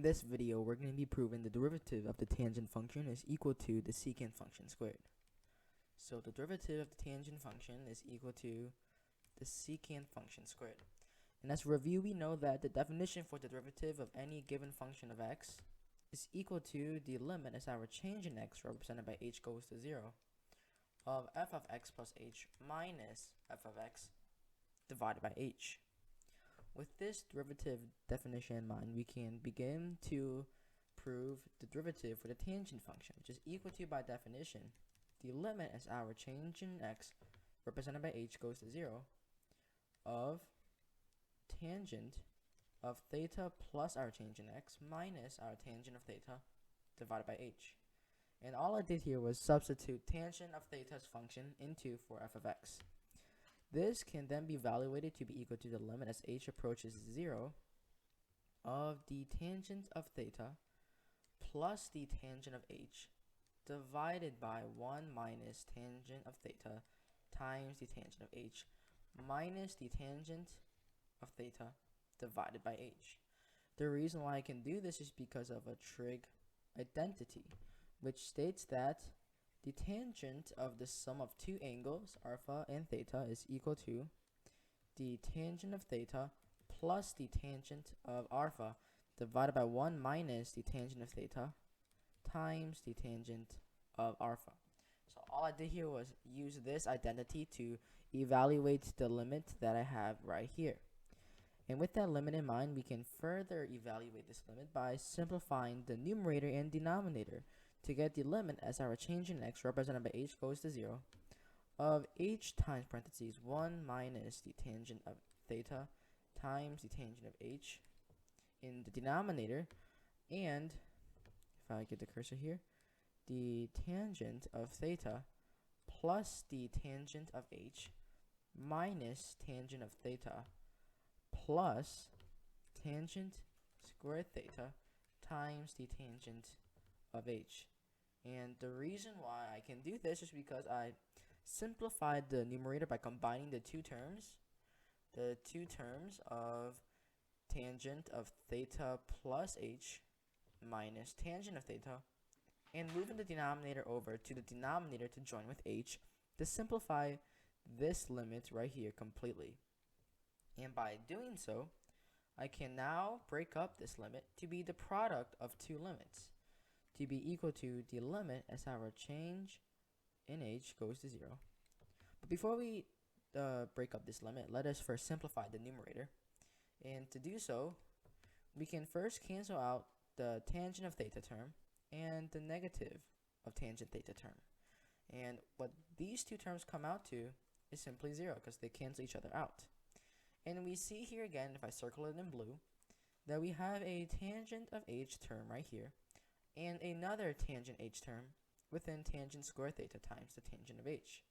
this video, we're going to be proving the derivative of the tangent function is equal to the secant function squared. So the derivative of the tangent function is equal to the secant function squared. And as a review, we know that the definition for the derivative of any given function of x is equal to the limit as our change in x represented by h goes to 0 of f of x plus h minus f of x divided by h. With this derivative definition in mind, we can begin to prove the derivative for the tangent function, which is equal to, by definition, the limit as our change in x represented by h goes to 0 of tangent of theta plus our change in x minus our tangent of theta divided by h. And all I did here was substitute tangent of theta's function into for f of x. This can then be evaluated to be equal to the limit as h approaches 0 of the tangent of theta plus the tangent of h divided by 1 minus tangent of theta times the tangent of h minus the tangent of theta divided by h. The reason why I can do this is because of a trig identity, which states that the tangent of the sum of two angles, alpha and theta, is equal to the tangent of theta plus the tangent of alpha divided by 1 minus the tangent of theta times the tangent of alpha. So all I did here was use this identity to evaluate the limit that I have right here. And with that limit in mind, we can further evaluate this limit by simplifying the numerator and denominator to get the limit as our change in x represented by h goes to 0 of h times parentheses 1 minus the tangent of theta times the tangent of h in the denominator, and if I get the cursor here, the tangent of theta plus the tangent of h minus tangent of theta plus tangent squared theta times the tangent of h. And the reason why I can do this is because I simplified the numerator by combining the two terms of tangent of theta plus h minus tangent of theta, and moving the denominator over to the denominator to join with h to simplify this limit right here completely. And by doing so, I can now break up this limit to be the product of two limits, to be equal to the limit as our change in h goes to 0. But before we break up this limit, let us first simplify the numerator. And to do so, we can first cancel out the tangent of theta term and the negative of tangent theta term. And what these two terms come out to is simply 0 because they cancel each other out. And we see here again, if I circle it in blue, that we have a tangent of h term right here and another tangent h term within tangent squared theta times the tangent of h.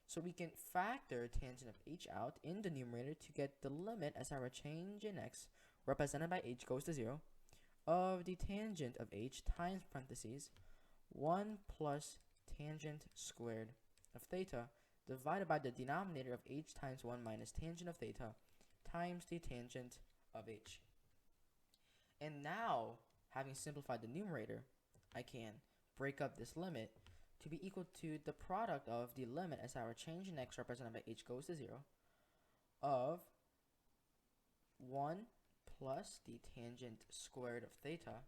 So we can factor tangent of h out in the numerator to get the limit as our change in x represented by h goes to 0 of the tangent of h times parentheses 1 plus tangent squared of theta divided by the denominator of h times 1 minus tangent of theta times the tangent of h. And now, having simplified the numerator, I can break up this limit to be equal to the product of the limit as our change in x represented by h goes to 0 of 1 plus the tangent squared of theta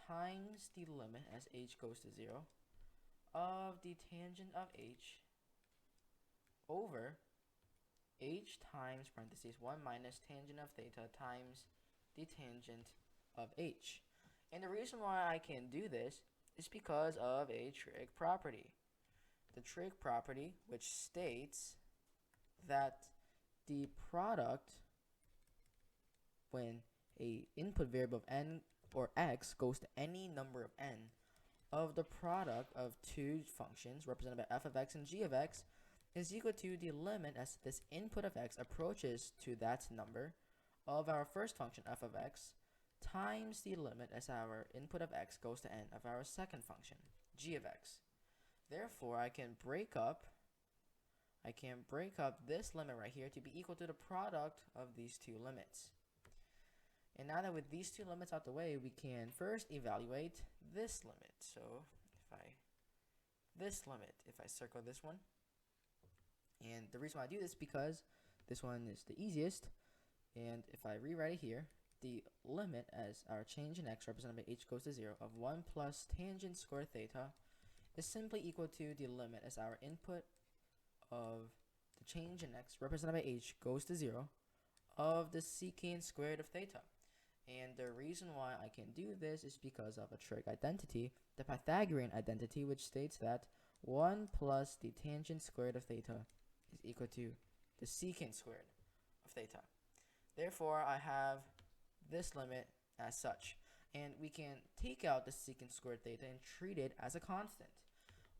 times the limit as h goes to 0 of the tangent of h over h times parentheses 1 minus tangent of theta times the tangent of h. And the reason why I can do this is because of a trig property. The trig property, which states that the product when a input variable of n or x goes to any number of n of the product of two functions represented by f of x and g of x is equal to the limit as this input of x approaches to that number of our first function f of x times the limit as our input of x goes to n of our second function g of x. Therefore, I can break up this limit right here to be equal to the product of these two limits. And now that with these two limits out the way, we can first evaluate this limit. So if I circle this one, and the reason why I do this is because this one is the easiest, and if I rewrite it here, the limit as our change in x represented by h goes to 0 of 1 plus tangent squared theta is simply equal to the limit as our input of the change in x represented by h goes to 0 of the secant squared of theta. And the reason why I can do this is because of a trig identity, the Pythagorean identity, which states that 1 plus the tangent squared of theta is equal to the secant squared of theta. Therefore, I have this limit as such. And we can take out the secant squared theta and treat it as a constant.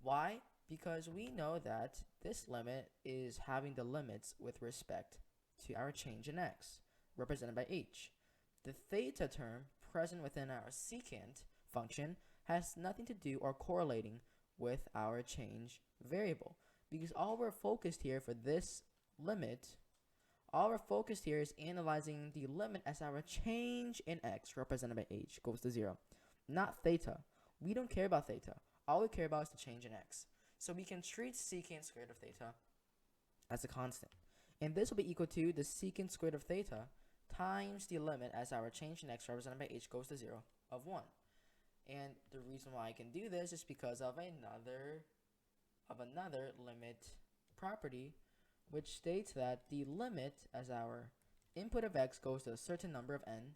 Why? Because we know that this limit is having the limits with respect to our change in x, represented by h. The theta term present within our secant function has nothing to do or correlating with our change variable, because all we're focused here for this limit, all we're focused here is analyzing the limit as our change in x represented by h goes to 0, not theta. We don't care about theta. All we care about is the change in x. So we can treat secant squared of theta as a constant. And this will be equal to the secant squared of theta times the limit as our change in x represented by h goes to 0 of 1. And the reason why I can do this is because of another limit property, which states that the limit as our input of x goes to a certain number of n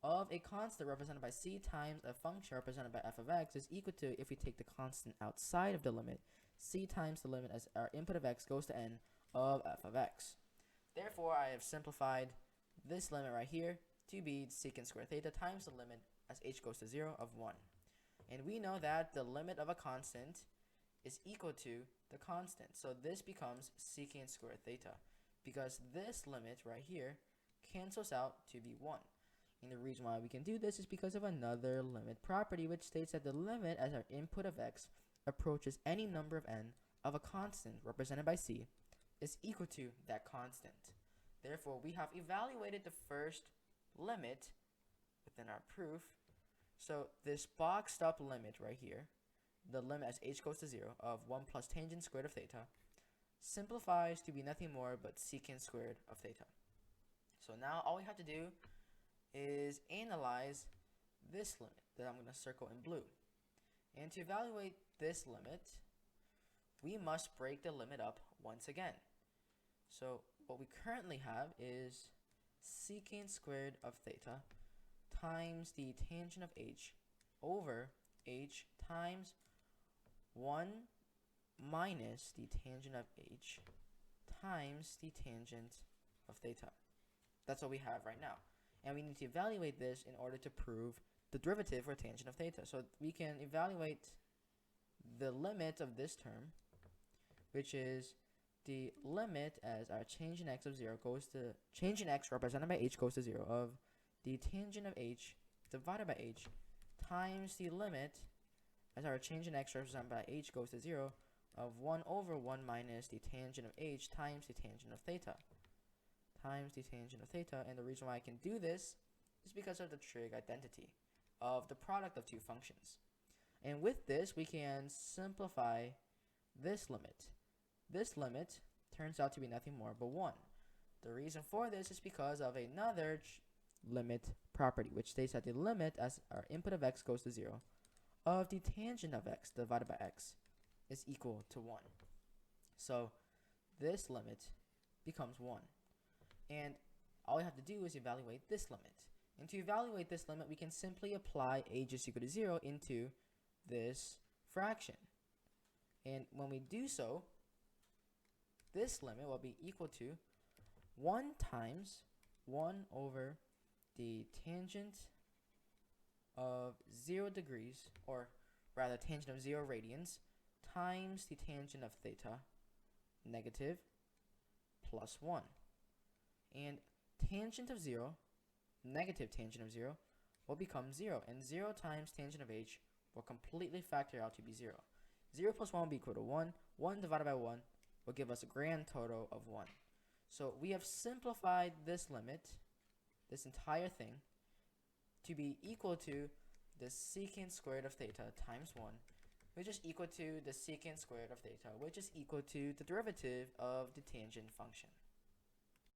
of a constant represented by c times a function represented by f of x is equal to, if we take the constant outside of the limit, c times the limit as our input of x goes to n of f of x. Therefore, I have simplified this limit right here to be secant squared theta times the limit as h goes to 0 of 1. And we know that the limit of a constant is equal to the constant. So this becomes secant squared theta, because this limit right here cancels out to be 1. And the reason why we can do this is because of another limit property, which states that the limit as our input of x approaches any number of n of a constant represented by c is equal to that constant. Therefore, we have evaluated the first limit within our proof. So this boxed up limit right here, the limit as h goes to 0 of 1 plus tangent squared of theta, simplifies to be nothing more but secant squared of theta. So now all we have to do is analyze this limit that I'm going to circle in blue. And to evaluate this limit, we must break the limit up once again. So what we currently have is secant squared of theta times the tangent of h over h times 1 minus the tangent of h times the tangent of theta. That's what we have right now. And we need to evaluate this in order to prove the derivative for tangent of theta. So we can evaluate the limit of this term, which is the limit as our change in x of 0 goes to, change in x represented by h goes to 0 of the tangent of h divided by h times the limit as our change in x represented by h goes to 0 of 1 over 1 minus the tangent of h times the tangent of theta. And the reason why I can do this is because of the trig identity of the product of two functions. And with this, we can simplify this limit. This limit turns out to be nothing more but 1. The reason for this is because of another limit property, which states that the limit as our input of x goes to 0 of the tangent of x divided by x is equal to 1. So this limit becomes 1. And all we have to do is evaluate this limit. And to evaluate this limit, we can simply apply h is equal to 0 into this fraction. And when we do so, this limit will be equal to 1 times 1 over the tangent of 0 degrees, or rather tangent of 0 radians, times the tangent of theta, negative, plus 1. And tangent of 0, negative tangent of 0, will become 0. And 0 times tangent of h will completely factor out to be 0. 0 plus 1 will be equal to 1. 1 divided by 1 will give us a grand total of 1. So we have simplified this limit, this entire thing, to be equal to the secant squared of theta times 1, which is equal to the secant squared of theta, which is equal to the derivative of the tangent function.